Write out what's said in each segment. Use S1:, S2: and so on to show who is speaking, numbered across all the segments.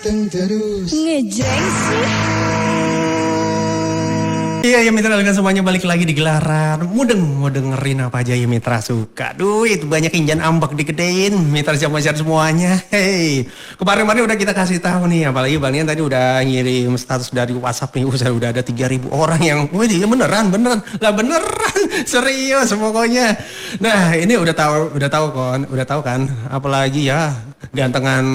S1: ganteng terus.
S2: Ngejreng sih.
S3: Iya ya Mitra, dengan semuanya balik lagi di Gelaran. Mudeng mau dengerin apa aja ya Mitra suka. Duit banyak injan ambak digedein. Mitra siap share semuanya. Hey, kemarin-kemarin udah kita kasih tahu nih, apalagi Bang Nian tadi udah ngirim status dari WhatsApp nih. Udah ada 3.000 orang yang, wih dia beneran serius pokoknya. Nah ini udah tahu kan, apalagi ya gantengan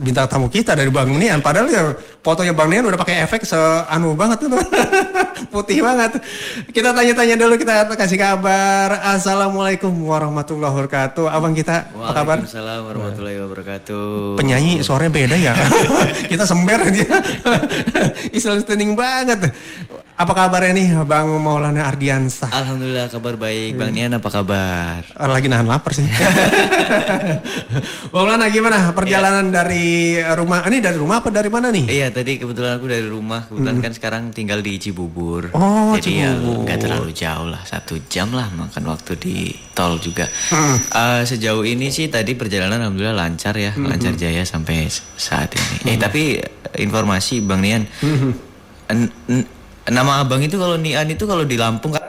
S3: bintang tamu kita dari Bang Nian. Padahal ya fotonya Bang Nian udah pakai efek seanu banget tuh. Putih banget. Kita tanya-tanya dulu, kita kasih kabar. Assalamualaikum warahmatullahi wabarakatuh. Abang kita apa kabar?
S4: Waalaikumsalam warahmatullahi wabarakatuh.
S3: Penyanyi suaranya beda ya. Kita sember dia. Islam standing banget. Apa kabarnya nih Bang Maulana Ardiansah?
S4: Alhamdulillah kabar baik. Bang Nian apa kabar?
S3: Lagi nahan lapar sih. Bang Maulana gimana perjalanan dari rumah? Ini dari rumah apa dari mana nih?
S4: Iya tadi kebetulan aku dari rumah. Kebetulan kan sekarang tinggal di Cibubur.
S3: Oh,
S4: jadi
S3: Cibubur.
S4: ya nggak terlalu jauh lah, 1 jam lah makan waktu di tol juga. Sejauh ini sih tadi perjalanan alhamdulillah lancar ya, lancar jaya sampai saat ini. Tapi informasi Bang Nian, nama abang itu kalau Nian itu kalau di Lampung kan?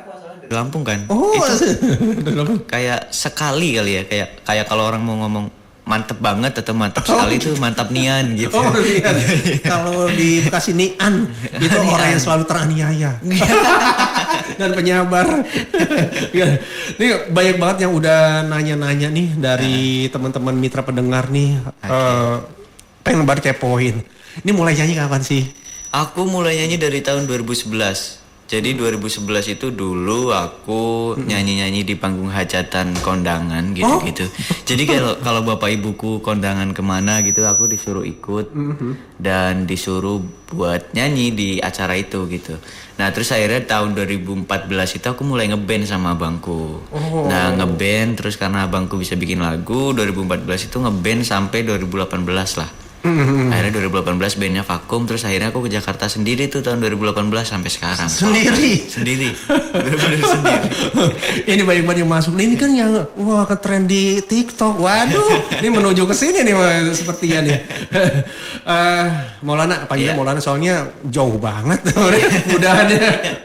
S4: Di Lampung kan?
S3: Oh,
S4: itu kayak sekali kali ya, kayak kalau orang mau ngomong mantep banget atau mantap sekali itu mantap Nian gitu.
S3: Oh iya. Kalau di Bekasi Nian itu orang yang selalu teraniaya dan penyabar. Ini banyak banget yang udah nanya-nanya nih dari teman-teman mitra pendengar nih. Pengen banget kepoin. Ini mulai nyanyi kapan sih?
S4: Aku mulai nyanyi dari tahun 2011. Jadi 2011 itu dulu aku nyanyi-nyanyi di panggung hajatan kondangan gitu-gitu. Jadi kalau bapak ibuku kondangan kemana gitu aku disuruh ikut dan disuruh buat nyanyi di acara itu gitu. Nah terus akhirnya tahun 2014 itu aku mulai ngeband sama abangku. Nah ngeband terus karena abangku bisa bikin lagu, 2014 itu ngeband sampai 2018 lah. Akhirnya 2018 bandnya vakum, terus akhirnya aku ke Jakarta sendiri tuh tahun 2018 sampai sekarang. Sendiri. Bener-bener sendiri.
S3: Ini banyak banget yang masuk. Nah, ini kan yang wah ke-trend di TikTok. Waduh, ini menuju ke sini nih sepertinya nih. Maulana, panggilnya Maulana soalnya jauh banget.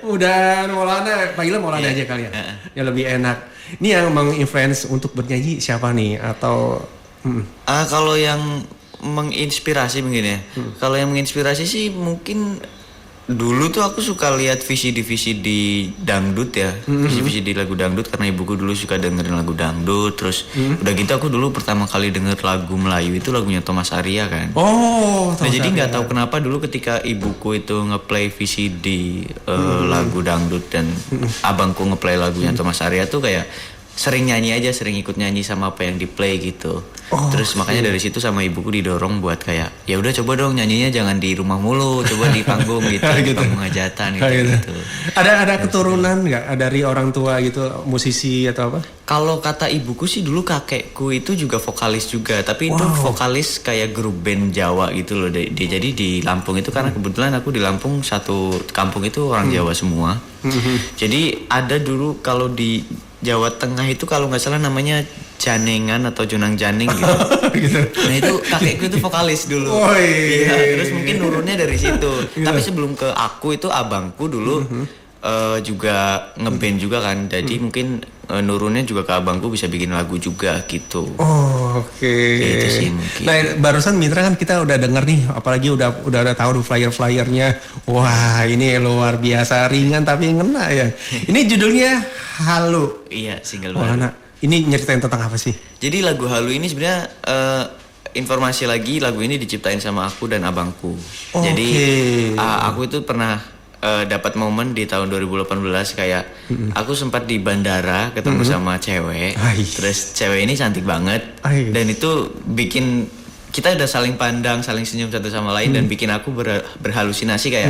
S3: Udah Maulana, panggilnya Maulana aja kali ya. Yang lebih enak. Ini yang menginfluence untuk bernyanyi siapa nih atau
S4: Kalau yang menginspirasi begini ya. Kalau yang menginspirasi sih mungkin dulu tuh aku suka lihat VCD dangdut ya. VCD lagu dangdut karena ibuku dulu suka dengerin lagu dangdut. Terus udah gitu aku dulu pertama kali denger lagu Melayu itu lagunya Thomas Arya kan. Nah jadi nggak tahu kenapa dulu ketika ibuku itu ngeplay VCD lagu dangdut dan abangku ngeplay lagunya Thomas Arya tuh kayak sering nyanyi aja, sering ikut nyanyi sama apa yang di play gitu. Terus makanya dari situ sama ibuku didorong buat kayak ya udah coba dong nyanyinya jangan di rumah mulu, coba di panggung gitu, di panggung hajatan gitu.
S3: Ada keturunan nggak dari orang tua gitu, musisi atau apa?
S4: Kalau kata ibuku sih dulu kakekku itu juga vokalis juga, tapi itu vokalis kayak grup band Jawa gitu loh. Jadi di Lampung itu karena kebetulan aku di Lampung satu kampung itu orang Jawa semua. Jadi ada dulu kalau di Jawa Tengah itu kalau nggak salah namanya Janengan atau Jonang Janing gitu. Nah itu kakekku itu vokalis dulu. Iya, terus mungkin nurunnya dari situ. Tapi sebelum ke aku itu abangku dulu juga ngeband juga kan. Jadi mungkin nurunnya juga ke abangku bisa bikin lagu juga gitu. Itu sih mungkin.
S3: Nah barusan Mitra kan kita udah denger nih, apalagi udah tahu flyer-flyernya. Wah ini luar biasa, ringan tapi ngena ya. Ini judulnya Halu.
S4: Iya, single baru.
S3: Nah, ini nyeritain tentang apa sih?
S4: Jadi lagu Halu ini sebenarnya informasi lagi lagu ini diciptain sama aku dan abangku. Jadi aku itu pernah dapat momen di tahun 2018 kayak aku sempat di bandara ketemu sama cewek. Terus cewek ini cantik banget dan itu bikin kita udah saling pandang, saling senyum satu sama lain dan bikin aku berhalusinasi kayak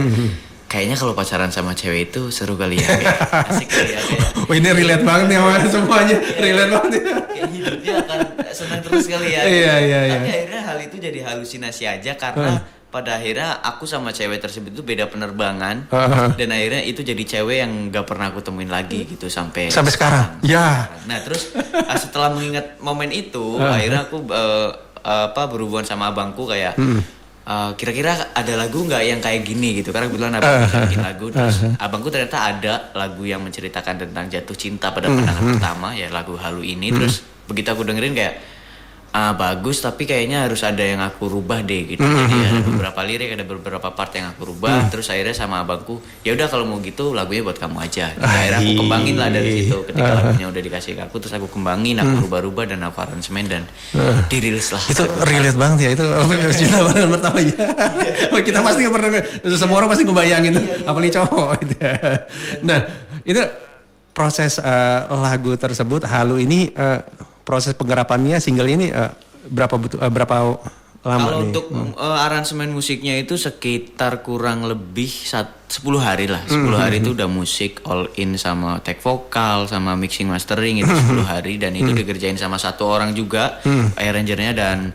S4: kayaknya kalau pacaran sama cewek itu seru kali ya. Asik kali ya.
S3: Oh ini relate banget ya semuanya. Relate banget ya.
S4: Kayak hidupnya akan senang terus kali ya.
S3: Iya.
S4: Tapi akhirnya hal itu jadi halusinasi aja karena pada akhirnya aku sama cewek tersebut itu beda penerbangan. Dan akhirnya itu jadi cewek yang gak pernah aku temuin lagi gitu sampai
S3: sekarang. Ya.
S4: Nah terus setelah mengingat momen itu akhirnya aku berhubungan sama abangku kayak kira-kira ada lagu nggak yang kayak gini gitu, karena kebetulan abang bisa bikin lagu, terus abangku ternyata ada lagu yang menceritakan tentang jatuh cinta pada pandangan pertama, ya lagu Halu ini. Terus begitu aku dengerin kayak bagus, tapi kayaknya harus ada yang aku rubah deh gitu. Jadi ada beberapa lirik, ada beberapa part yang aku rubah. Terus akhirnya sama abangku, ya udah kalau mau gitu lagunya buat kamu aja. Gitu. Akhirnya aku kembangin lah dari situ. Ketika lagunya udah dikasih ke aku, terus aku kembangin, aku rubah-rubah dan aku aransemen dan dirilis lah.
S3: Itu relate banget ya, itu cinta pandangan pertama ya. Kita pasti pernah, semua orang pasti ngebayangin apa nih cowok gitu. Nah, itu proses lagu tersebut Halu ini, proses penggarapannya single ini berapa lama
S4: kalau
S3: nih?
S4: untuk aransemen musiknya itu sekitar kurang lebih 10 hari lah. 10 hari itu udah musik all in sama take vokal sama mixing mastering itu 10 hari, dan itu dikerjain sama satu orang juga arrangernya, dan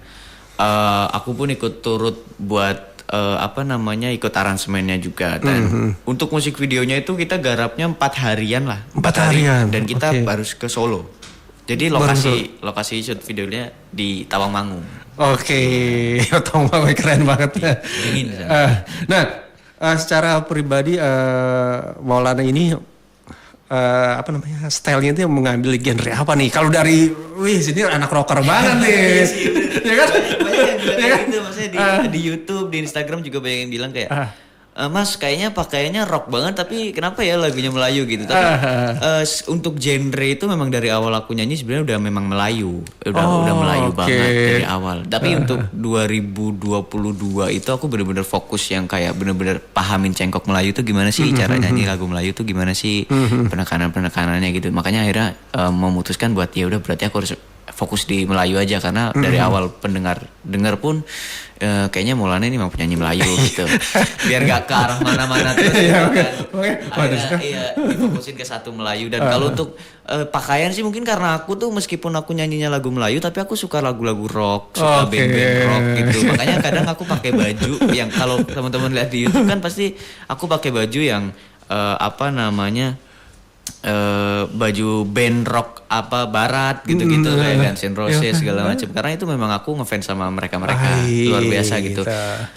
S4: aku pun ikut turut buat ikut aransemennya juga. Dan untuk musik videonya itu kita garapnya 4 harian lah.
S3: 4 harian.
S4: Dan kita harus ke Solo. Jadi lokasi shoot videonya di Tawangmangu.
S3: Oke, Tawangmangu keren banget.
S4: Dingin.
S3: Secara pribadi Maulana ini stylenya itu mengambil genre apa nih? Kalau dari, sini anak rocker banget nih. Ya kan?
S4: Banyak yang bilang gitu, maksudnya di YouTube, di Instagram juga banyak yang bilang kayak, Mas kayaknya pakaiannya rock banget tapi kenapa ya lagunya Melayu gitu. Tapi untuk genre itu memang dari awal aku nyanyi sebenarnya udah memang Melayu. Udah Melayu banget dari awal. Tapi untuk 2022 itu aku bener-bener fokus yang kayak bener-bener pahamin cengkok Melayu itu gimana sih, cara nyanyi lagu Melayu itu gimana sih, penekanan-penekanannya gitu. Makanya akhirnya memutuskan buat ya udah berarti aku harus fokus di Melayu aja, karena dari awal dengar pun kayaknya Maulana ini memang penyanyi Melayu gitu. Biar gak ke arah mana-mana terus gitu kan. Iya, difokusin ke satu Melayu. Dan kalau untuk pakaian sih mungkin karena aku tuh meskipun aku nyanyinya lagu Melayu, tapi aku suka lagu-lagu rock, suka band-band rock gitu. Makanya kadang aku pakai baju yang kalau teman-teman lihat di YouTube kan pasti aku pakai baju yang baju band rock barat gitu-gitu kayak Guns N' Roses segala macam, karena itu memang aku ngefans sama mereka luar biasa gitu.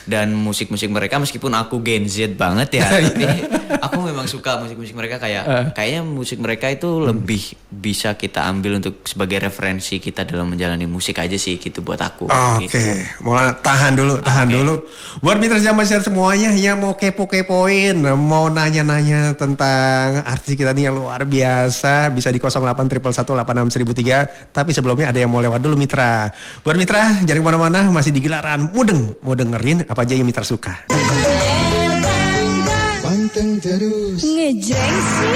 S4: Dan musik-musik mereka meskipun aku Gen Z banget ya, tapi aku memang suka musik-musik mereka, kayaknya musik mereka itu lebih bisa kita ambil untuk sebagai referensi kita dalam menjalani musik aja sih gitu buat aku.
S3: Oke. Mau tahan dulu. Buat mitra Jaman Share semuanya yang mau kepo-kepoin, mau nanya-nanya tentang artis kita nih yang luar biasa, bisa di 0811186003. Tapi sebelumnya ada yang mau lewat dulu mitra. Buat mitra jangan kemana-mana, masih di Gelaran Mudeng. Mau dengerin apa aja yang mitra suka. Banteng terus ngejreng sih.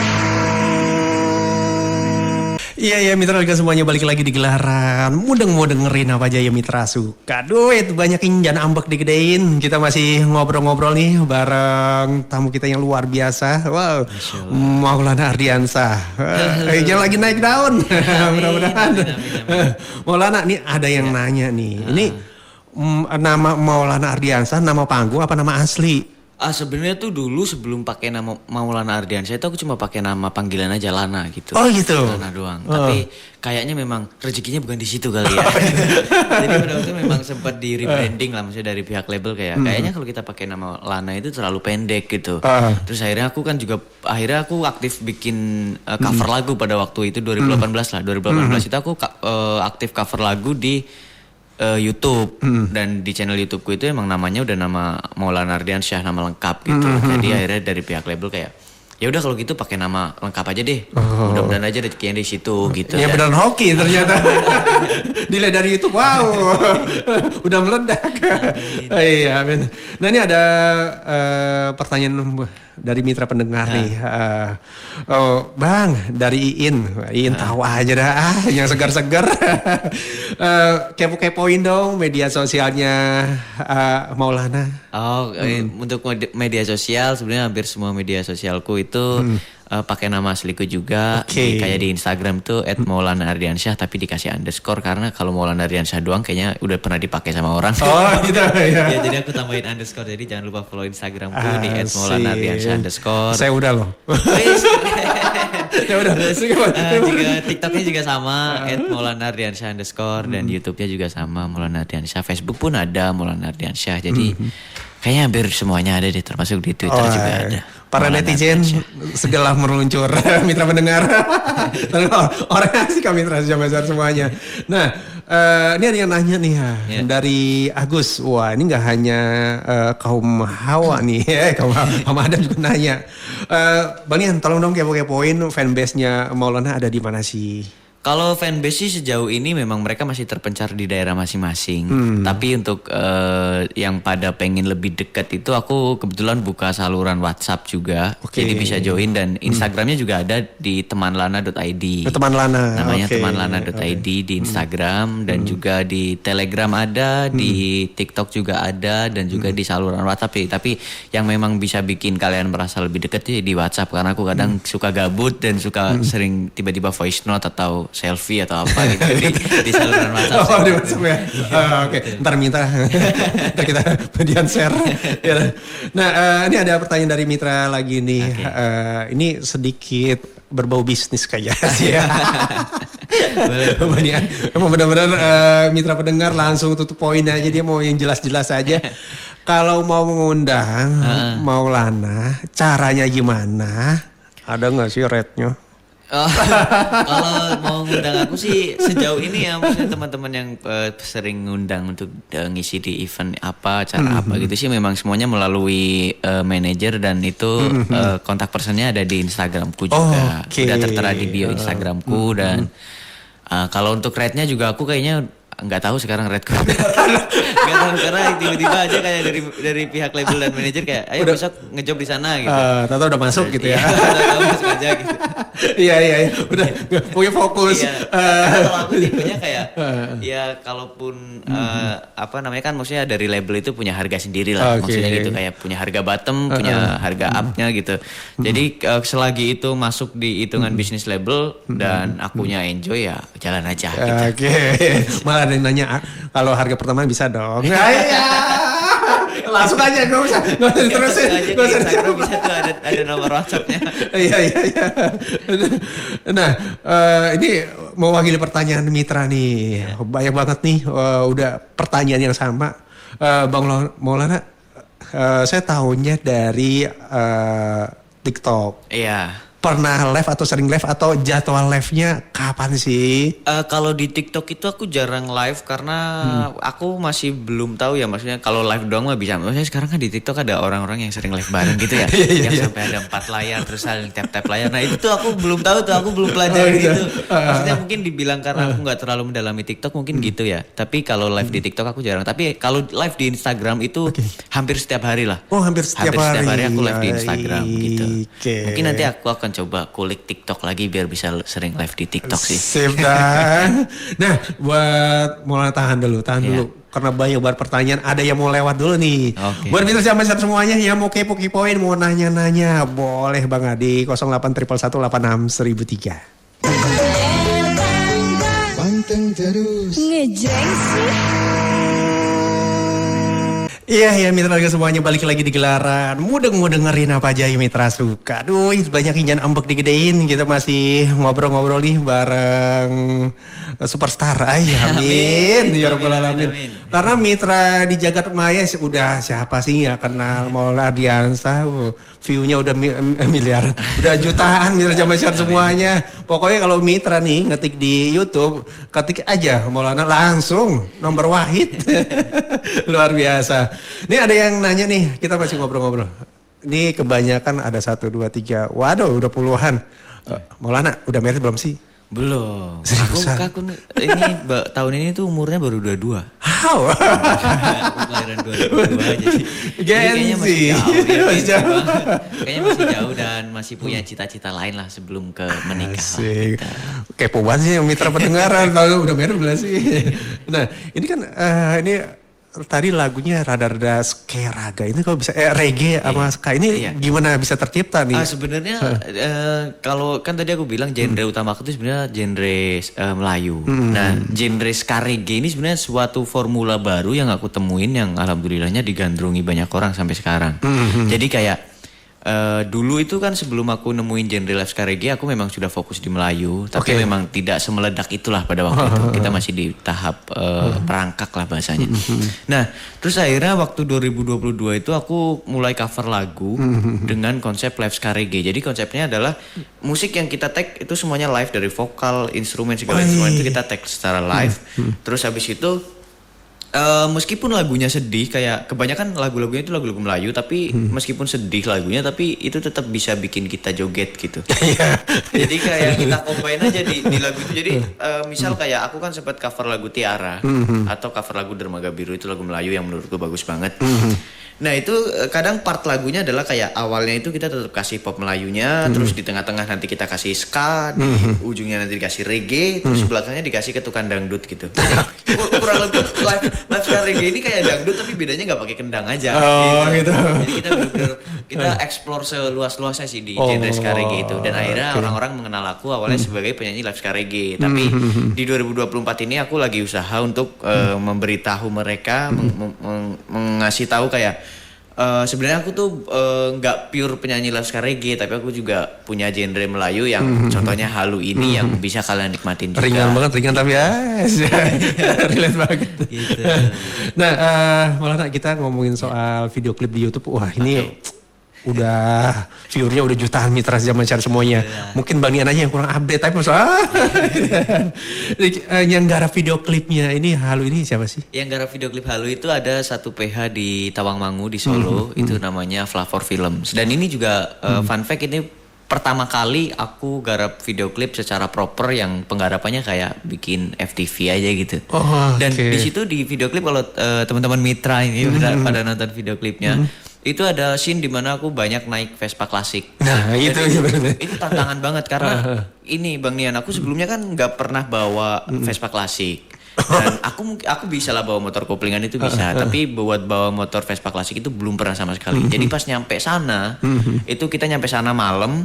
S3: Iya mitra juga semuanya balik lagi di Gelaran Mudeng, mau dengerin apa aja ya mitra suka. Duit banyak yang jangan ambek digedein. Kita masih ngobrol-ngobrol nih bareng tamu kita yang luar biasa. Wow, Maulana Ardiansah. Jangan lagi naik daun. Mudah-mudahan. Maulana, nih ada yang nanya nih. Ini nama Maulana Ardiansah nama panggung apa nama asli?
S4: Sebenarnya tuh dulu sebelum pakai nama Maulana Ardiansah itu aku cuma pakai nama panggilan aja Lana gitu.
S3: Oh gitu.
S4: Lana doang. Tapi kayaknya memang rezekinya bukan di situ kali ya. Jadi pada waktu itu memang sempat di rebranding lah, maksudnya dari pihak label kayaknya kalau kita pakai nama Lana itu terlalu pendek gitu. Terus akhirnya aku aktif bikin cover lagu pada waktu itu 2018 lah. 2018 itu aku aktif cover lagu di YouTube dan di channel YouTubeku itu emang namanya udah nama Maulana Ardiansyah, nama lengkap gitu. Jadi akhirnya dari pihak label kayak ya udah kalau gitu pakai nama lengkap aja deh. Mudah-mudahan aja rezekinya di situ gitu.
S3: Ya beneran hoki ternyata. Dilihat dari YouTube, wow, udah meledak. Iya, amin. Nah ini ada pertanyaan dari mitra pendengar nih. Bang, dari Iin tahu aja dah, yang segar-segar. Kepo-kepoin dong media sosialnya Maulana.
S4: Untuk media sosial sebenarnya hampir semua media sosialku itu itu pakai nama asliku juga. Kayak di Instagram tuh @maulana_ardiansyah tapi dikasih underscore karena kalau Maulana Ardiansyah doang kayaknya udah pernah dipakai sama orang.
S3: Oh gitu ya.
S4: Ya jadi aku tambahin underscore, jadi jangan lupa follow Instagramku di @maulana_ardiansyah_.
S3: Saya udah loh. Ya udah.
S4: Juga TikToknya juga sama @maulana_ardiansyah_, dan YouTube-nya juga sama Maulana Ardiansyah. Facebook pun ada Maulana Ardiansyah. Jadi kayaknya hampir semuanya ada deh, termasuk di Twitter juga ada.
S3: Para netizen segala meluncur mitra pendengar. Orang asik kami Mitra Jam Besar semuanya. Nah, ini ada yang nanya nih ya, dari Agus. Wah, ini nggak hanya kaum Hawa nih, kaum Adam juga nanya. Bang Ian, tolong dong kepo-kepoin fanbase-nya Maulana ada di mana sih?
S4: Kalau fanbase sih sejauh ini memang mereka masih terpencar di daerah masing-masing. Tapi untuk yang pada pengen lebih dekat itu aku kebetulan buka saluran WhatsApp juga. Jadi bisa join, dan Instagramnya juga ada di temanlana.id.
S3: Temanlana.
S4: Namanya temanlana.id di Instagram, dan juga di Telegram ada, di TikTok juga ada, dan juga di saluran WhatsApp. Tapi yang memang bisa bikin kalian merasa lebih dekat sih di WhatsApp, karena aku kadang suka gabut dan suka sering tiba-tiba voice note atau selfie atau apa gitu di saluran WhatsApp.
S3: Oh, di WhatsApp ya. Oke. Ntar minta. Ntar kita median share. Nah, ini ada pertanyaan dari Mitra lagi nih. Ini sedikit berbau bisnis kayaknya sih ya. Emang benar-benar Mitra pendengar langsung tutup poin aja, dia mau yang jelas-jelas aja. Kalau mau mengundang Maulana, caranya gimana? Ada nggak sih rate-nya?
S4: Kalau mau ngundang aku sih sejauh ini ya, maksudnya teman-teman yang sering ngundang untuk ngisi di event apa, acara apa gitu sih, memang semuanya melalui manajer, dan itu kontak personnya ada di Instagramku juga. Udah tertera di bio Instagramku, dan kalau untuk rate-nya juga aku kayaknya nggak tahu sekarang rate ku. Nggak tahu, karena tiba-tiba aja kayak dari pihak label dan manajer kayak ayo besok ngejob di sana gitu.
S3: Tahu udah masuk gitu ya.
S4: Tahu masuk aja gitu.
S3: Iya. Udah punya fokus.
S4: Kalau aku tipenya kayak ya kalaupun apa namanya kan, maksudnya dari label itu punya harga sendiri lah. Maksudnya gitu, kayak punya harga bottom, punya harga up-nya gitu. Jadi selagi itu masuk di hitungan bisnis label dan akunya enjoy, ya jalan aja gitu.
S3: Malah ada yang nanya, kalau harga pertama bisa dong. Langsung aja, gak usah diterusin.
S4: Gak usah Instagram bisa tuh ada nomor WhatsApp-nya.
S3: Iya. Nah, ini mewakili pertanyaan Mitra nih. Banyak banget nih, udah pertanyaan yang sama. Bang Maulana, saya tahunya dari TikTok.
S4: Iya.
S3: Pernah live atau sering live, atau jadwal live-nya kapan sih?
S4: Kalau di TikTok itu aku jarang live karena aku masih belum tahu ya, maksudnya kalau live doang mah bisa. Maksudnya sekarang kan di TikTok ada orang-orang yang sering live bareng gitu ya. Yang sampai ada 4 layar terus saling tap-tap layar. Nah itu tuh aku belum tahu tuh, aku belum pelajari gitu. Maksudnya mungkin dibilang karena aku nggak terlalu mendalami TikTok mungkin gitu ya. Tapi kalau live di TikTok aku jarang. Tapi kalau live di Instagram itu hampir setiap hari lah.
S3: Oh, hampir setiap hari
S4: aku live di Instagram gitu. Mungkin nanti aku akan coba kulik TikTok lagi biar bisa sering live di TikTok sih.
S3: Sip dah. Nah, buat Maulana tahan dulu. Karena banyak banget pertanyaan, ada yang mau lewat dulu nih. Buat Mitra Jam Besar semuanya yang mau kepo-kepoin, mau nanya-nanya, boleh banget di 0811186003.
S1: Panteng terus.
S2: Ngejreng sih.
S3: Iya Mitra semuanya, balik lagi di Gelaran. Mau dengerin apa aja ya Mitra suka. Aduh, banyak injan ambek digedein. Kita masih ngobrol-ngobrol nih bareng superstar. Amin. Ya Rabbal Alamin. Karena Mitra di jagat maya udah siapa sih ya kenal Maulana Ardiansyah. View-nya udah miliar. Udah jutaan Mitra Jam Besar semuanya. Pokoknya kalau Mitra nih ngetik di YouTube, ketik aja Maulana langsung nomor wahid. Luar biasa. Ini ada yang nanya nih, kita masih ngobrol-ngobrol. Ini kebanyakan ada 1, 2, 3. Waduh, udah puluhan. Maulana, udah married belum sih?
S4: Belum. Aku ini tahun ini tuh umurnya baru 22.
S3: How?
S4: Kelahiran 2022 aja sih. Kayaknya masih jauh. Kayaknya masih jauh dan masih punya cita-cita lain lah sebelum ke menikah.
S3: Asik. Kepo banget sih Mitra pendengaran. Tahu udah married belum sih? Nah, ini kan ini tadi lagunya rada-rada kayak raga. Ini kalau bisa reggae sama ska ini gimana bisa tercipta nih?
S4: Sebenarnya kalau kan tadi aku bilang genre utama aku itu sebenarnya genre Melayu. Nah, genre ska reggae ini sebenarnya suatu formula baru yang aku temuin yang alhamdulillahnya digandrungi banyak orang sampai sekarang. Jadi kayak dulu itu kan sebelum aku nemuin genre live ska reggae aku memang sudah fokus di Melayu, tapi memang tidak semeledak itulah pada waktu itu. Kita masih di tahap perangkak lah bahasanya. Nah, terus akhirnya waktu 2022 itu aku mulai cover lagu dengan konsep live ska reggae. Jadi konsepnya adalah musik yang kita tag itu semuanya live, dari vokal, instrumen, segala instrumen itu kita tag secara live. Terus habis itu meskipun lagunya sedih, kayak kebanyakan lagu-lagunya itu lagu-lagu Melayu, tapi meskipun sedih lagunya, tapi itu tetap bisa bikin kita joget gitu. Jadi kayak kita combine aja di lagu itu. Jadi misal kayak aku kan sempat cover lagu Tiara atau cover lagu Dermaga Biru, itu lagu Melayu yang menurutku bagus banget. Nah itu kadang part lagunya adalah kayak awalnya itu kita tetap kasih pop Melayunya, terus di tengah-tengah nanti kita kasih ska, di ujungnya nanti dikasih reggae, terus belakangnya dikasih ketukan dangdut gitu. Jadi kurang lebih live ska reggae ini kayak dangdut tapi bedanya nggak pakai kendang aja. Gitu. Jadi kita bener-bener kita explore seluas-luasnya sih di genre ska reggae itu, dan akhirnya orang-orang mengenal aku awalnya sebagai penyanyi live ska reggae. Tapi di 2024 ini aku lagi usaha untuk memberitahu mereka, mengasih tahu kayak sebenarnya aku tuh nggak pure penyanyi live ska reggae, tapi aku juga punya genre Melayu yang contohnya Halu ini yang bisa kalian nikmatin juga.
S3: Ringan tapi relate banget. Gitu. Nah, malah kita ngomongin soal video klip di YouTube. Wah, ini udah viewernya udah jutaan mitra zaman share semuanya. Mungkin Bang Nian aja yang kurang update, tapi yang garap video klipnya ini Halu ini siapa sih?
S4: Yang garap video klip Halu itu ada satu PH di Tawangmangu di Solo, itu namanya Flavor Films. Dan ini juga fun fact, ini pertama kali aku garap video klip secara proper yang penggarapannya kayak bikin FTV aja gitu. Dan di situ di video klip kalau teman-teman mitra ini pada nonton video klipnya, itu ada scene dimana aku banyak naik Vespa klasik.
S3: Nah itu
S4: tantangan banget karena ini Bang Nian, aku sebelumnya kan nggak pernah bawa Vespa klasik. Dan aku bisa lah bawa motor koplingan itu bisa, tapi buat bawa motor Vespa klasik itu belum pernah sama sekali. Jadi pas nyampe sana, itu kita nyampe sana malam.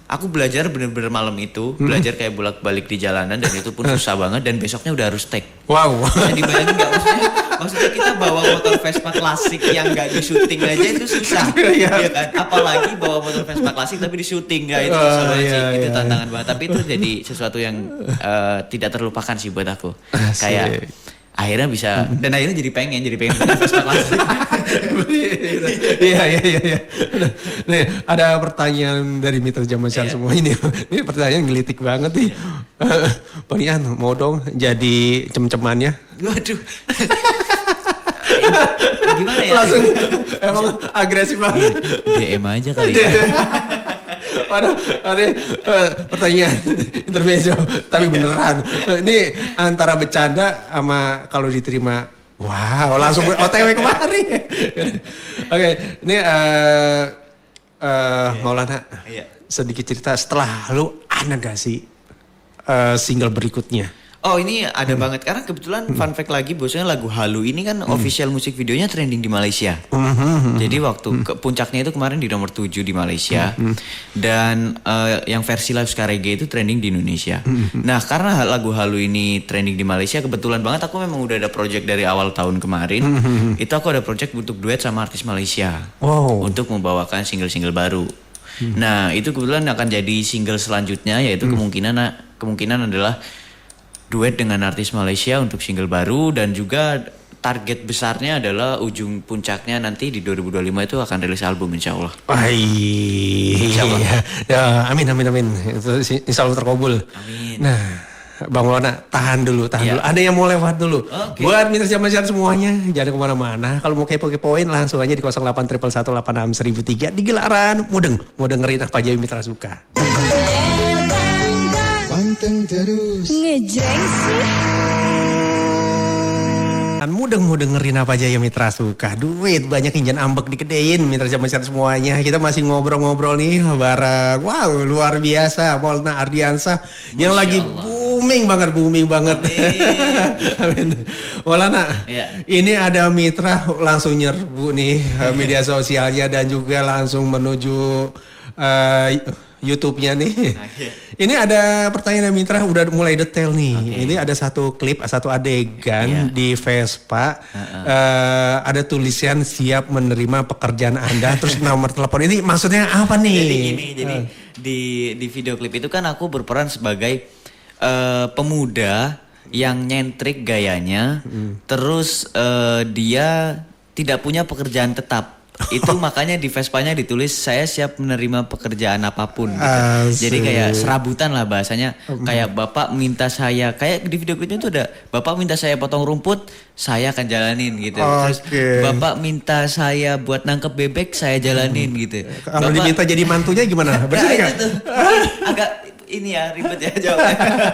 S4: Aku belajar bener-bener malam itu, belajar kayak bolak-balik di jalanan, dan itu pun susah banget, dan besoknya udah harus take.
S3: Wow.
S4: Bisa dibayangin nggak, maksudnya kita bawa motor Vespa klasik yang nggak di syuting aja itu susah, ya kan? Apalagi bawa motor Vespa klasik tapi di syuting, ya itu susah banget sih, itu tantangan banget. Tapi itu jadi sesuatu yang tidak terlupakan sih buat aku. Kayak akhirnya bisa, dan akhirnya jadi pengen Vespa klasik.
S3: Iya. Nih, ada pertanyaan dari mitra zaman sekarang semua ini. Ini pertanyaan gelitik banget nih. Bang Nian, mau dong jadi cem-cemannya?
S4: Waduh. Gimana ya?
S3: Langsung emang agresif banget.
S4: DM aja kali ya.
S3: Waduh, pertanyaan intermezzo, tapi beneran. Ini antara bercanda sama kalau diterima, wow, langsung OTW kemari. Oke, ini Maulana, sedikit cerita setelah lu ada gak sih single berikutnya?
S4: Oh ini ada banget, karena kebetulan fun fact lagi, bosnya lagu Halu ini kan official musik videonya trending di Malaysia. Jadi waktu puncaknya itu kemarin di nomor 7 di Malaysia, dan yang versi live ska reggae itu trending di Indonesia. Nah karena lagu Halu ini trending di Malaysia, kebetulan banget aku memang udah ada project dari awal tahun kemarin. Itu aku ada project untuk duet sama artis Malaysia, untuk membawakan single-single baru. Nah itu kebetulan akan jadi single selanjutnya, yaitu kemungkinan adalah duet dengan artis Malaysia untuk single baru, dan juga target besarnya adalah ujung puncaknya nanti di 2025 itu akan rilis album insya Allah.
S3: Insyaallah. Ya, amin. Insya Allah terkabul.
S4: Amin.
S3: Nah, Bang Maulana tahan dulu. Ada yang mau lewat dulu. Okay. Buat mitra zaman semuanya, jangan kemana-mana. Kalau mau kepo-kepoin langsung aja di 0811161003 di Gelaran. Mau dengerin apa aja yang mitra suka.
S1: Panteng terus.
S2: Ngejreng sih.
S3: Mudeng mau dengerin apa aja yang mitra suka. Duit banyak injan ambek dikedein mitra zaman semuanya. Kita masih ngobrol-ngobrol nih bareng. Wow luar biasa Maulana Ardiansah yang lagi booming booming banget. Amin. Maulana,
S4: Iya.
S3: ini ada mitra langsung nyerbu nih media sosialnya dan juga langsung menuju YouTube-nya nih. Ini ada pertanyaan dari mitra udah mulai detail nih. Ini ada satu klip, satu adegan di Vespa. Ada tulisan siap menerima pekerjaan Anda terus nomor telepon. Ini maksudnya apa nih?
S4: Jadi gini, di video klip itu kan aku berperan sebagai pemuda yang nyentrik gayanya, terus dia tidak punya pekerjaan tetap. Itu makanya di Vespanya ditulis saya siap menerima pekerjaan apapun gitu. Jadi kayak serabutan lah bahasanya. Kayak bapak minta saya, kayak di video klipnya itu ada bapak minta saya potong rumput, saya akan jalanin gitu. Terus bapak minta saya buat nangkep bebek, saya jalanin gitu.
S3: Kalau diminta jadi mantunya gimana? Betul nggak?
S4: Itu tuh agak ini ya ribet ya jawabnya.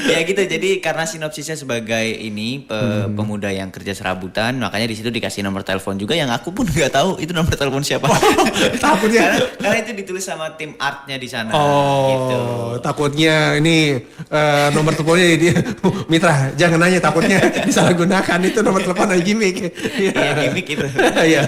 S4: Ya gitu. Jadi karena sinopsisnya sebagai ini pemuda yang kerja serabutan, makanya di situ dikasih nomor telepon juga yang aku pun nggak tahu itu nomor telepon siapa.
S3: Takutnya
S4: karena itu ditulis sama tim artnya di sana.
S3: Oh,
S4: gitu.
S3: Takutnya ini nomor teleponnya dia mitra jangan nanya, takutnya disalahgunakan itu nomor telepon dari gimmick.
S4: Iya gimmick itu.
S3: Iya.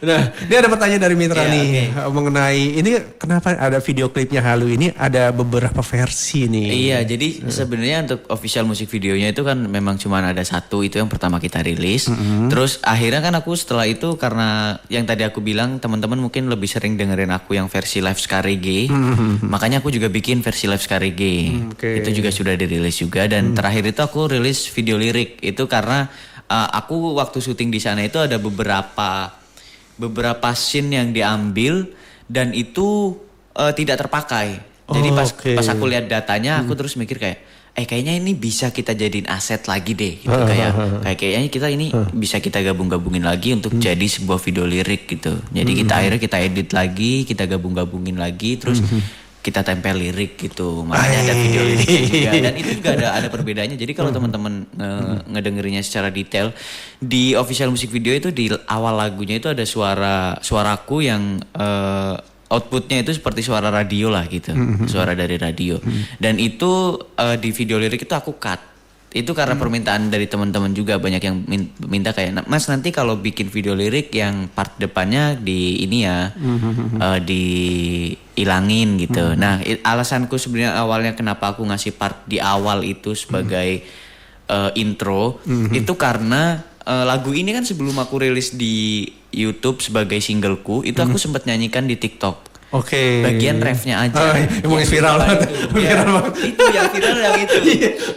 S3: Nah, ini ada pertanyaan dari mitra
S4: Iya,
S3: nih mengenai ini kenapa ada video klipnya Halu ini ada beberapa versi nih.
S4: Iya, jadi sebenarnya untuk official musik videonya itu kan memang cuma ada satu, itu yang pertama kita rilis. Terus akhirnya kan aku setelah itu karena yang tadi aku bilang teman-teman mungkin lebih sering dengerin aku yang versi live ska reggae. Makanya aku juga bikin versi live ska reggae. Itu juga sudah dirilis juga dan terakhir itu aku rilis video lirik. Itu karena aku waktu syuting di sana itu ada beberapa scene yang diambil dan itu tidak terpakai. Jadi pas aku lihat datanya aku terus mikir kayak kayaknya ini bisa kita jadiin aset lagi deh gitu. Kayaknya kita ini bisa kita gabung-gabungin lagi untuk jadi sebuah video lirik gitu. Jadi akhirnya kita edit lagi, kita gabung-gabungin lagi terus kita tempel lirik gitu. Makanya ada video lirik juga dan itu juga ada perbedaannya. Jadi kalau teman-teman ngedengerinnya secara detail di official music video itu di awal lagunya itu ada suaraku yang outputnya itu seperti suara radio lah gitu, suara dari radio. Dan itu di video lirik itu aku cut. Itu karena permintaan dari teman-teman juga banyak yang minta kayak, Mas nanti kalau bikin video lirik yang part depannya di ini ya, diilangin gitu. Nah alasanku sebenarnya awalnya kenapa aku ngasih part di awal itu sebagai intro, itu karena lagu ini kan sebelum aku rilis di YouTube sebagai singleku, itu aku sempat nyanyikan di TikTok. Bagian refnya aja.
S3: Emang viral banget.
S4: Itu yang viral yang itu.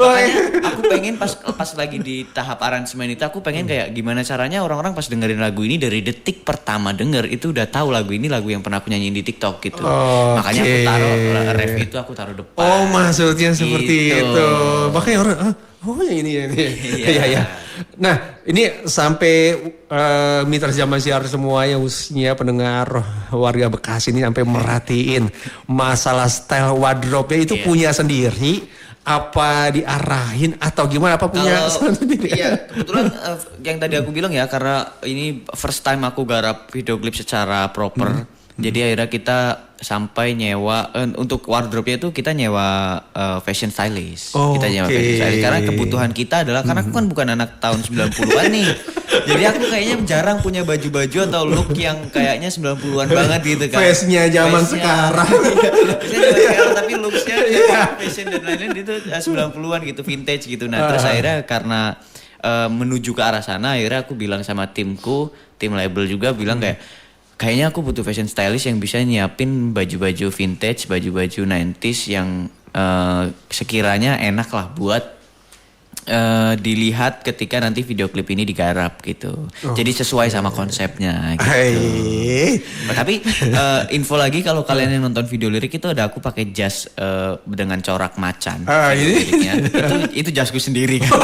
S4: Makanya aku pengen pas lagi di tahap aransemen itu aku pengen kayak gimana caranya orang-orang pas dengerin lagu ini dari detik pertama denger itu udah tahu lagu ini lagu yang pernah aku nyanyiin di TikTok gitu. Makanya aku taruh ref itu aku taruh depan.
S3: Oh, maksudnya seperti
S4: gitu.
S3: itu. Makanya orang ini. Iya. Nah, ini sampai mitra zaman siar semua yang usia pendengar warga Bekasi ini sampai merhatiin masalah style wardrobe-nya itu punya sendiri apa diarahin atau gimana apa punya sendiri?
S4: Iya, kebetulan yang tadi aku bilang ya karena ini first time aku garap video klip secara proper. Jadi akhirnya kita sampai nyewa untuk wardrobe-nya itu kita nyewa fashion stylist. Kita nyewa fashion stylist karena kebutuhan kita adalah karena aku kan bukan anak tahun 90-an nih. Jadi aku kayaknya jarang punya baju-baju atau look yang kayaknya 90-an banget gitu kan.
S3: Face-nya zaman sekarang.
S4: Face-nya zaman sekarang tapi looks-nya fashion dan lain-lain itu 90-an gitu, vintage gitu. Nah, terus akhirnya karena menuju ke arah sana akhirnya aku bilang sama timku, tim label juga bilang kayaknya aku butuh fashion stylist yang bisa nyiapin baju-baju vintage, baju-baju 90s yang sekiranya enak lah buat dilihat ketika nanti video klip ini digarap gitu. Jadi sesuai sama konsepnya gitu. Tapi info lagi kalau kalian yang nonton video lirik itu ada aku pakai jas dengan corak macan. Itu jasku sendiri kan.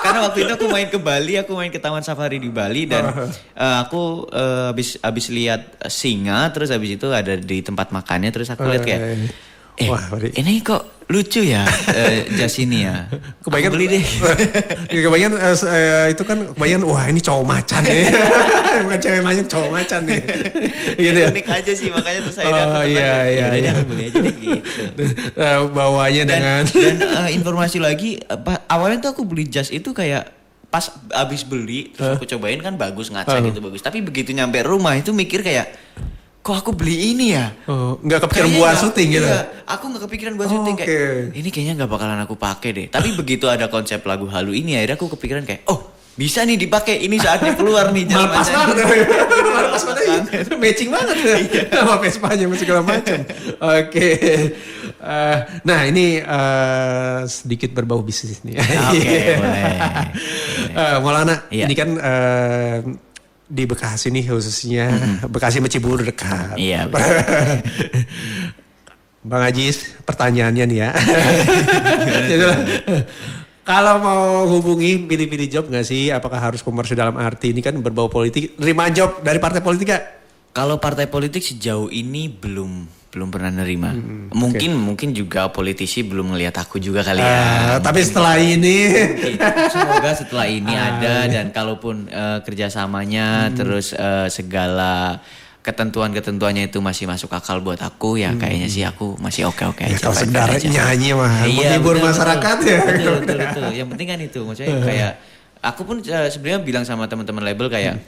S4: Karena waktu itu aku main ke Bali, aku main ke Taman Safari di Bali dan aku habis lihat singa, terus habis itu ada di tempat makannya, terus aku lihat kayak ini kok lucu ya jas ini ya.
S3: Kebanyakan
S4: Aku beli deh.
S3: Kebanyakan itu kan kebanyakan wah ini cowok macan nih. Bukan cewek macan, cowok macan nih. Gitu ya.
S4: Unik aja sih makanya terus saya
S3: Oh, iya.
S4: aku beli aja deh gitu.
S3: Bawanya dengan
S4: Dan informasi lagi awalnya tuh aku beli jas itu kayak pas abis beli terus aku cobain kan bagus ngaca gitu bagus. Tapi begitu nyampe rumah itu mikir kayak kok aku beli ini ya?
S3: nggak kepikiran
S4: Kayaknya
S3: buat
S4: nggak-
S3: syuting gitu.
S4: Iya, aku nggak kepikiran buat syuting kayak
S3: oke.
S4: ini kayaknya nggak bakalan aku pakai deh. Tapi begitu ada konsep lagu halu ini akhirnya aku kepikiran kayak oh bisa nih dipakai ini saatnya keluar nih
S3: Malah pas
S4: macam.
S3: banget. Malah pas banget. Matching banget. Sama Vespanya segala macam. Oke. Nah ini sedikit berbau bisnis nih.
S4: Oke, boleh.
S3: Maulana,
S4: Iya.
S3: ini kan di Bekasi nih khususnya Bekasi sama Cibubur dekat.
S4: Iya.
S3: Bang Ajis, pertanyaannya nih ya. Gitu lah. Kalau mau hubungi pilih-pilih job nggak sih? Apakah harus komersil dalam arti ini kan berbau politik? Terima job dari partai politik gak?
S4: Kalau partai politik sejauh ini belum pernah nerima. Mungkin juga politisi belum ngelihat aku juga kali ya.
S3: Tapi setelah ini,
S4: Semoga setelah ini ada dan kalaupun kerjasamanya terus segala ketentuannya itu masih masuk akal buat aku ya kayaknya sih aku masih oke
S3: ya
S4: aja.
S3: kalau
S4: fine-fine
S3: sekedar
S4: aja.
S3: nyanyi mah,
S4: Iya,
S3: menghibur
S4: betul,
S3: masyarakat
S4: betul.
S3: ya.
S4: Betul. Yang penting kan itu maksudnya kayak aku pun sebenarnya bilang sama teman-teman label kayak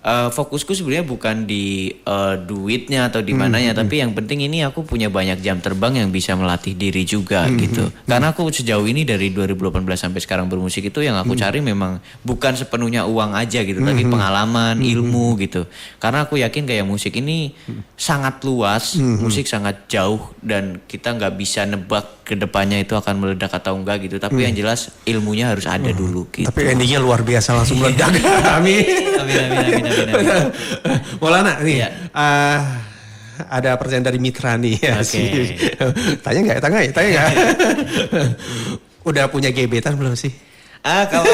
S4: fokusku sebenarnya bukan di duitnya atau di mananya tapi yang penting ini aku punya banyak jam terbang yang bisa melatih diri juga gitu. Karena aku sejauh ini dari 2018 sampai sekarang bermusik itu yang aku cari memang bukan sepenuhnya uang aja gitu tapi pengalaman, ilmu gitu. Karena aku yakin kayak musik ini sangat luas, musik sangat jauh dan kita nggak bisa nebak ke depannya itu akan meledak atau enggak gitu. Tapi yang jelas ilmunya harus ada dulu gitu.
S3: Tapi endingnya luar biasa langsung meledak. Amin.
S4: Amin.
S3: Maulana nih,
S4: Iya.
S3: ada pertanyaan dari Mitra nih ya.
S4: Oke.
S3: Tanya nggak? Udah punya gebetan belum sih?
S4: Kalau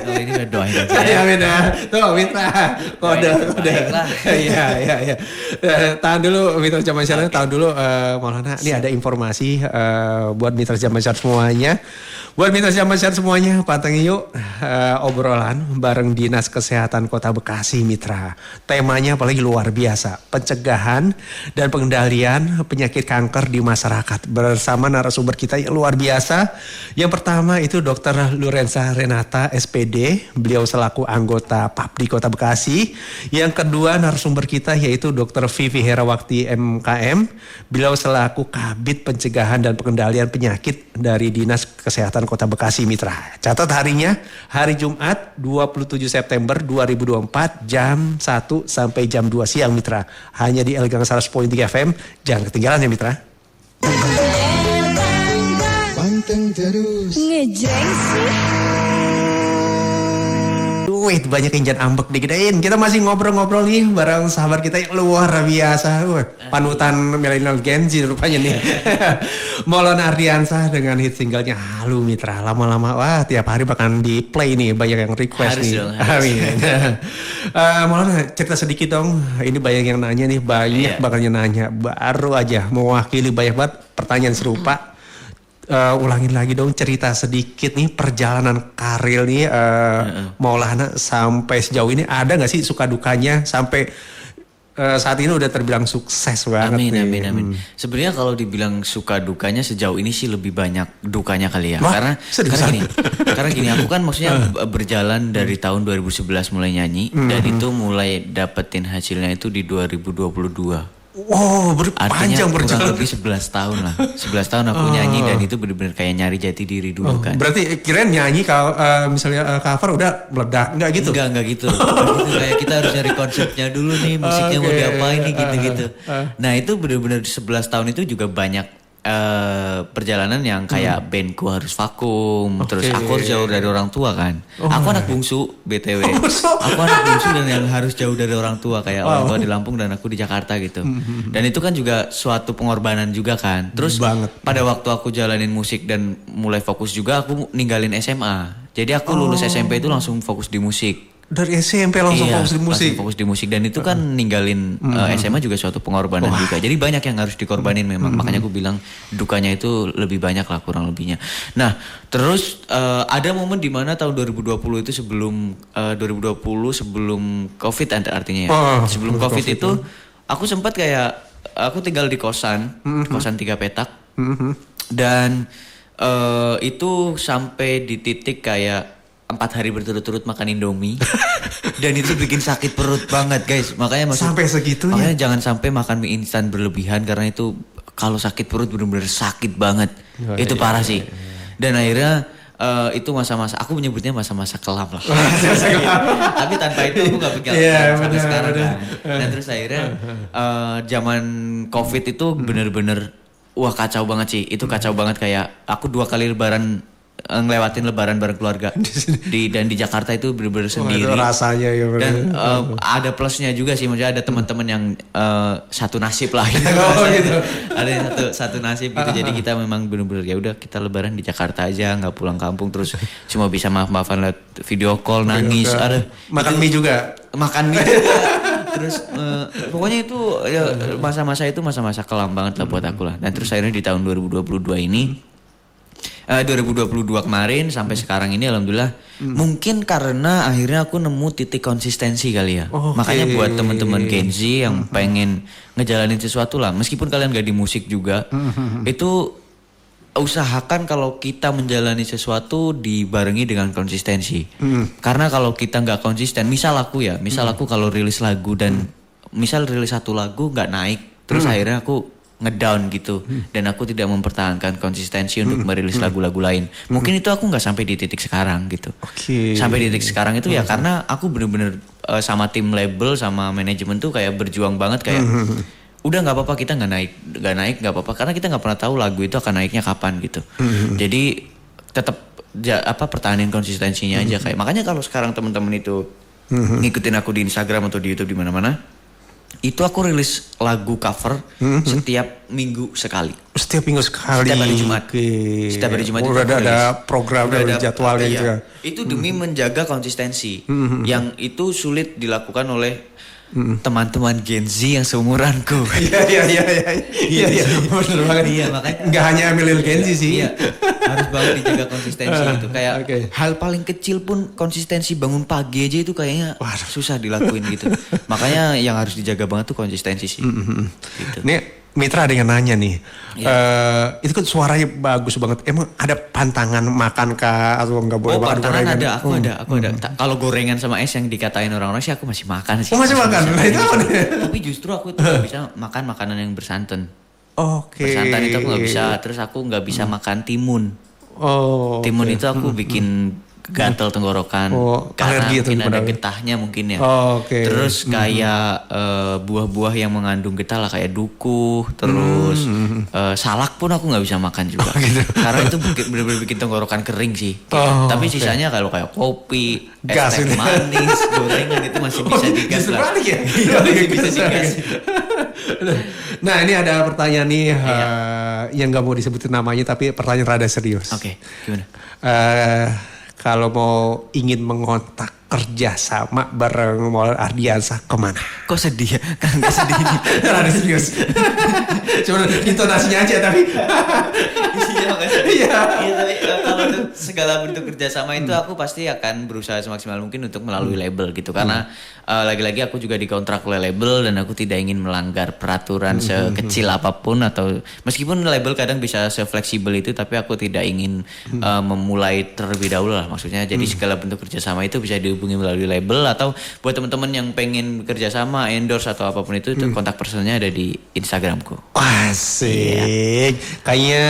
S4: ini udah doain aja
S3: Ya
S4: ya.
S3: beda. Tuh Mitra, kode.
S4: Baiklah.
S3: Iya. Tahan dulu Mitra Zaman Syar, tahan dulu Maulana. Ini ada informasi buat Mitra Zaman Syar semuanya. Buat Mitra Zaman Syar semuanya, pantengin yuk obrolan bareng Dinas Kesehatan Kota Bekasi Mitra. Temanya apalagi luar biasa, pencegahan dan pengendalian penyakit kanker di masyarakat bersama narasumber kita yang luar biasa. Yang pertama itu Dr. Lorenza Renata SPD, beliau selaku anggota PAPDI Kota Bekasi. Yang kedua narasumber kita yaitu Dr. Vivi Herawakti MKM, beliau selaku Kabid Pencegahan dan Pengendalian Penyakit dari Dinas Kesehatan Kota Bekasi Mitra. Catat harinya, hari Jumat 27 September 2024 jam 1 sampai jam 2 siang Mitra. Hanya di Elegang 100.3 FM, jangan ketinggalan ya Mitra.
S1: Panteng terus.
S2: Ngejreng sih.
S3: Wait, banyak yang jangan ambek digedein. Kita masih ngobrol-ngobrol nih bareng sahabat kita yang luar biasa. Panutan milenial Gen Z rupanya nih. Maulana Ardiansah dengan hit singlenya Halu Mitra. Lama-lama, wah tiap hari bahkan di play nih. Banyak yang request
S4: Harus
S3: nih.
S4: dong, harus.
S3: Amin. Maulana cerita sedikit dong. Ini banyak yang nanya nih. Banyak
S4: Iya.
S3: banget yang nanya. Baru aja mewakili banyak banget pertanyaan serupa. Ulangin lagi dong cerita sedikit nih perjalanan karir nih Maulana sampai sejauh ini ada nggak sih suka dukanya sampai saat ini udah terbilang sukses banget nih.
S4: Amin. Sebenarnya kalau dibilang suka dukanya sejauh ini sih lebih banyak dukanya kali ya.
S3: Wah, serius?
S4: Karena gini aku kan maksudnya berjalan dari tahun 2011 mulai nyanyi dan itu mulai dapetin hasilnya itu di 2022.
S3: Wow,
S4: Artinya
S3: panjang
S4: kurang
S3: berjalan.
S4: lebih 11 tahun lah. 11 tahun aku nyanyi dan itu bener-bener kayak nyari jati diri dulu kan.
S3: Berarti kirain nyanyi kalau misalnya cover udah meledak, nggak gitu?
S4: Enggak gitu. Kayak kita harus nyari konsepnya dulu nih, musiknya mau
S3: Oke.
S4: diapain nih gitu-gitu. Nah itu bener-bener 11 tahun itu juga banyak perjalanan yang kayak bandku harus vakum, terus aku harus jauh dari orang tua kan. Aku anak bungsu BTW. Aku anak bungsu dan yang harus jauh dari orang tua kayak orang tua di Lampung dan aku di Jakarta gitu. Dan itu kan juga suatu pengorbanan juga kan. Terus
S3: Banget.
S4: pada waktu aku jalanin musik dan mulai fokus juga aku ninggalin SMA. Jadi aku lulus SMP itu langsung fokus di musik.
S3: Dari SMP langsung fokus di musik.
S4: Langsung fokus di musik dan itu kan ninggalin SMA juga suatu pengorbanan juga. Jadi banyak yang harus dikorbanin memang. Makanya aku bilang dukanya itu lebih banyak lah kurang lebihnya. Nah, terus ada momen di mana tahun 2020 itu sebelum 2020 sebelum Covid artinya ya. Sebelum COVID itu aku sempat kayak aku tinggal di kosan 3 petak. Dan itu sampai di titik kayak 4 hari berturut-turut makan Indomie. Dan itu bikin sakit perut banget guys. Makanya
S3: sampai segitunya.
S4: Makanya jangan sampai makan mie instan berlebihan karena itu kalau sakit perut benar-benar sakit banget. Itu parah sih. Dan akhirnya itu masa-masa aku menyebutnya masa-masa kelam lah. Tapi tanpa itu aku gak pikir sampai sekarang kan. Dan terus akhirnya zaman Covid itu bener-bener wah kacau banget sih. Itu kacau banget kayak aku 2 kali lebaran ngelewatin lebaran bareng keluarga dan di Jakarta itu bener-bener sendiri.
S3: Itu rasanya ya bener.
S4: Dan ada plusnya juga sih, maksudnya ada teman-teman yang satu nasib lah gitu.
S3: Gitu.
S4: Ada yang satu nasib gitu. Jadi kita memang bener-bener ya udah kita lebaran di Jakarta aja, nggak pulang kampung, terus cuma bisa maaf-maafan lewat video call, nangis, ada
S3: makan mie juga.
S4: Makan mie juga. Terus pokoknya itu ya, masa-masa itu masa-masa kelam banget lah buat aku lah. Dan terus akhirnya di tahun 2022 ini 2022 kemarin sampai sekarang ini alhamdulillah mungkin karena akhirnya aku nemu titik konsistensi kali ya. Makanya buat teman-teman Gen Z yang pengen ngejalanin sesuatu lah meskipun kalian gak di musik juga itu usahakan kalau kita menjalani sesuatu dibarengi dengan konsistensi. Karena kalau kita nggak konsisten, misal aku kalau rilis lagu dan misal rilis 1 lagu nggak naik terus akhirnya aku ngedown gitu dan aku tidak mempertahankan konsistensi untuk merilis lagu-lagu lain. Mungkin itu aku nggak sampai di titik sekarang gitu. Sampai di titik sekarang itu ya karena aku bener-bener sama tim label sama manajemen tuh kayak berjuang banget kayak udah nggak apa-apa kita nggak naik nggak apa-apa karena kita nggak pernah tahu lagu itu akan naiknya kapan gitu. Jadi tetap pertahanin konsistensinya aja kayak makanya kalau sekarang teman-teman itu ngikutin aku di Instagram atau di YouTube di mana-mana. Itu aku rilis lagu cover setiap minggu sekali.
S3: Setiap minggu sekali.
S4: Setiap hari Jumat. Setiap hari Jumat.
S3: Udah ada program dan jadwalnya juga.
S4: Itu demi menjaga konsistensi. Yang itu sulit dilakukan oleh teman-teman Gen Z yang seumuranku.
S3: Iya. Benar banget.
S4: Iya makanya.
S3: Nggak hanya milih Gen Z sih.
S4: Iya. Harus banget dijaga konsistensi itu. Kayak hal paling kecil pun konsistensi bangun pagi aja itu kayaknya susah dilakuin gitu. Makanya yang harus dijaga banget tuh konsistensi sih. Gitu.
S3: Nih Mitra ada yang nanya nih. Itu kan suaranya bagus banget. Emang ada pantangan makan kah atau nggak boleh makan
S4: pantangan
S3: gorengan?
S4: Aku ada. Kalau gorengan sama es yang dikatain orang-orang sih aku masih makan sih.
S3: Masih makan? Nah, itu
S4: tapi justru aku tuh gak bisa makan makanan yang bersantan. Bersantan itu aku gak bisa. Terus aku gak bisa makan timun. Timun itu aku bikin gatal tenggorokan karena mungkin ada getahnya mungkin ya. Terus kayak buah-buah yang mengandung getah lah kayak dukuh, terus salak pun aku nggak bisa makan juga. Karena itu benar-benar bikin tenggorokan kering sih. Tapi sisanya kalau kayak kopi, es teh manis, gorengan itu masih bisa digas lah. Masih bisa digas.
S3: Nah ini ada pertanyaan nih yang gak mau disebutin namanya tapi pertanyaan rada serius.
S4: Oke, gimana?
S3: Kalau mau ingin mengontak kerja sama bareng Maulana Ardiansah kemana?
S4: Kok sedih ya? Kan gak sedih ini.
S3: Rada serius. Cuma intonasinya aja tapi. Iya
S4: tapi kalau untuk segala bentuk kerjasama itu aku pasti akan berusaha semaksimal mungkin untuk melalui label gitu. Karena lagi-lagi aku juga dikontrak oleh label dan aku tidak ingin melanggar peraturan sekecil apapun. Atau meskipun label kadang bisa se-fleksibel itu tapi aku tidak ingin memulai terlebih dahulu lah. Maksudnya jadi segala bentuk kerjasama itu bisa dihubungi melalui label. Atau buat teman-teman yang pengen kerjasama, endorse atau apapun itu kontak personnya ada di Instagramku.
S3: Asik. Kayaknya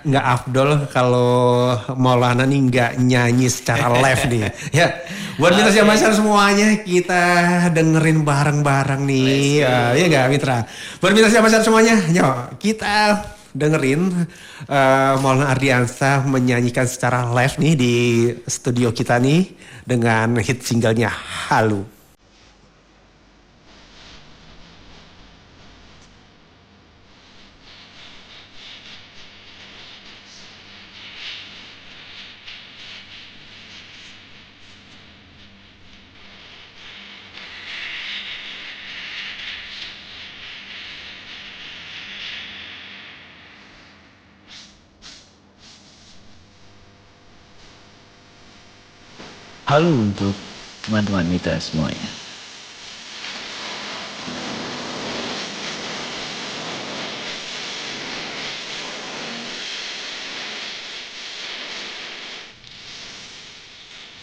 S3: nggak afdol kalau Maulana nih nggak nyanyi secara live nih. Ya, buat Mitra Siap Masyar semuanya kita dengerin bareng-bareng nih. Iya nggak Mitra? Buat Mitra Siap Masyar semuanya, yuk kita dengerin Maulana Ardiansah menyanyikan secara live nih di studio kita nih dengan hit singlenya Halu.
S2: Halo untuk teman-teman kita semuanya.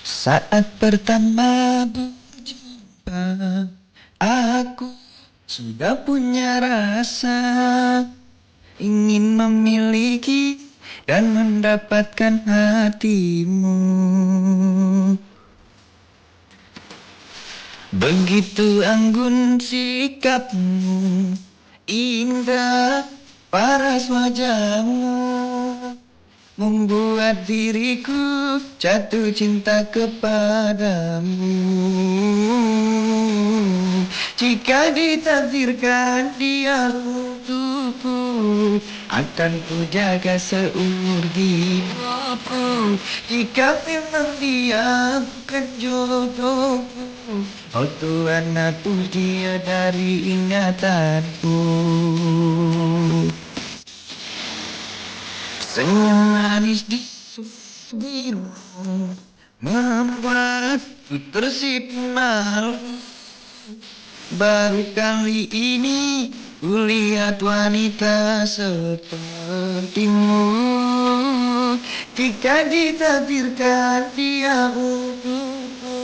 S2: Saat pertama berjumpa, aku sudah punya rasa ingin memiliki dan mendapatkan hatimu. Begitu anggun sikapmu, indah paras wajahmu, membuat diriku jatuh cinta kepadamu. Jika ditakdirkan dia untukku, akan ku jaga seumur hidupku. Jika memang dia bukan jodohku, oh Tuhan hapus dia dari ingatanku. Senyum manis di biru membuatku tersipu malu. Baru kali ini kulihat wanita sepertimu. Jika ditakdirkan dia untukku,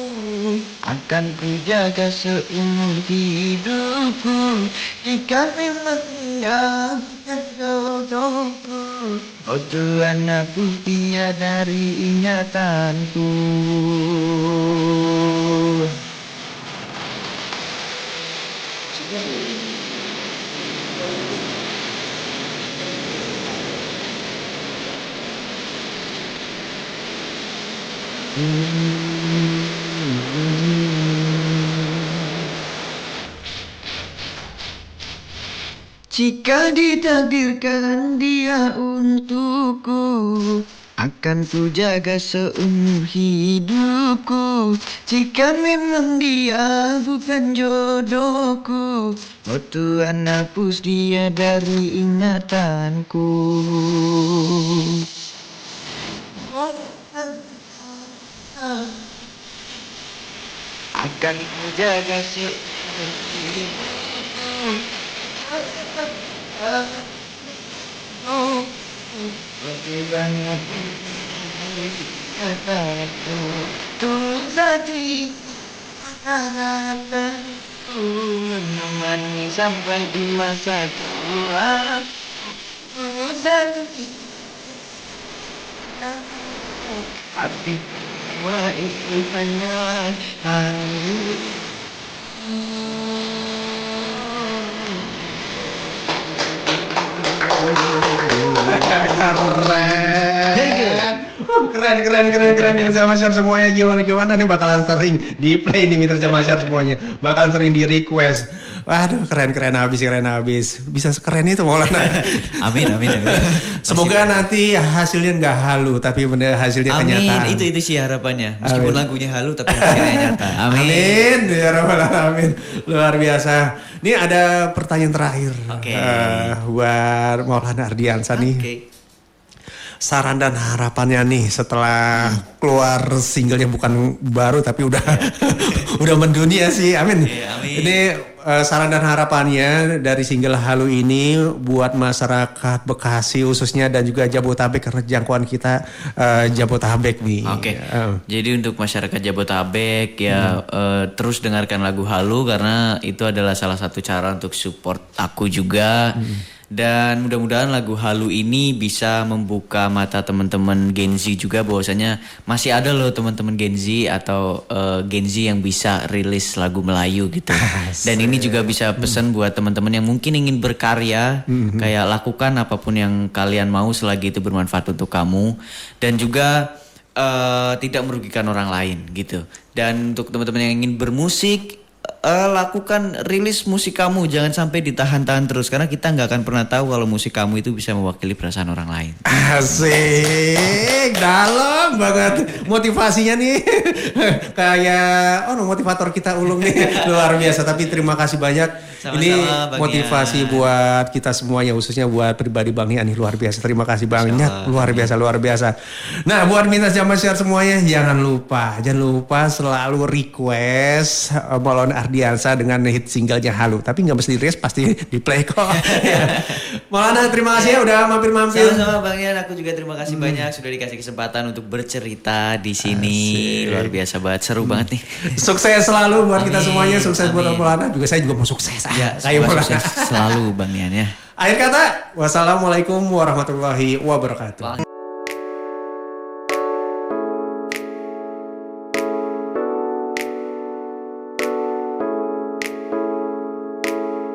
S2: akan ku jaga seumur hidupku. Jika memang dia bukan jodohku, oh Tuhan hapus dia dari ingatanku. Jika ditakdirkan dia untukku, akan ku jaga seumur hidupku. Jika memang dia bukan jodohku, oh Tuhan hapus dia dari ingatanku. Akan ku jaga seumur hidupku. Tulus hati harapanku menemani sampai di masa tua. Tulus hati hati semua itu hanya hari.
S3: Keren Mitra Masyar semuanya. Gimana nih, bakalan sering di play nih Mitra Masyar semuanya, bakalan sering di request. Waduh, keren habis. Bisa sekeren itu Maulana.
S4: Amin.
S3: Semoga nanti hasilnya nggak halu, tapi bener hasilnya kenyataan.
S4: Amin, itu sih harapannya. Meskipun lagunya halu tapi hasilnya nyata.
S3: Amin. Ya Rabbal Alamin. Luar biasa. Ini ada pertanyaan terakhir.
S4: Oke.
S3: Buat Maulana Ardiansa nih.
S4: Oke.
S3: Saran dan harapannya nih setelah keluar singlenya, bukan baru tapi udah udah mendunia sih. Amin.
S4: Amin.
S3: Ini saran dan harapannya dari single Halu ini buat masyarakat Bekasi khususnya dan juga Jabotabek, karena jangkauan kita Jabotabek nih.
S4: Oke. Jadi untuk masyarakat Jabotabek ya terus dengarkan lagu Halu karena itu adalah salah satu cara untuk support aku juga. Dan mudah-mudahan lagu Halu ini bisa membuka mata teman-teman Gen Z juga, bahwasanya masih ada loh teman-teman Gen Z atau Gen Z yang bisa rilis lagu Melayu gitu. Dan ini juga bisa pesan buat teman-teman yang mungkin ingin berkarya, kayak lakukan apapun yang kalian mau selagi itu bermanfaat untuk kamu dan juga tidak merugikan orang lain gitu. Dan untuk teman-teman yang ingin bermusik, lakukan rilis musik kamu, jangan sampai ditahan-tahan terus karena kita nggak akan pernah tahu kalau musik kamu itu bisa mewakili perasaan orang lain.
S3: Asik, dalam banget motivasinya nih. Kayak motivator kita Ulung nih luar biasa. Tapi terima kasih banyak.
S4: Sama-sama,
S3: Ini
S4: Bang
S3: motivasi
S4: Ian.
S3: buat kita semuanya, khususnya buat pribadi Bang Ian nih luar biasa. Terima kasih banyak, luar biasa. Nah, buat Mintas Jaman Share semuanya, jangan lupa selalu request Maulana Ardiansa dengan hit singlenya Halu. Tapi nggak mesti di pasti di play kok. Ya. Maulana, terima kasih ya udah mampir-mampir.
S4: Sama-sama Bang Ian, aku juga terima kasih banyak sudah dikasih kesempatan untuk bercerita di sini. Luar biasa banget, seru banget nih.
S3: Sukses selalu buat kita
S4: Amin,
S3: semuanya, sukses buat
S4: amin.
S3: Maulana. Juga saya juga mau sukses.
S4: Ya,
S3: Kayak
S4: semoga
S3: Maulana.
S4: sukses selalu Bang Ian ya.
S3: Akhir kata, wassalamualaikum warahmatullahi wabarakatuh.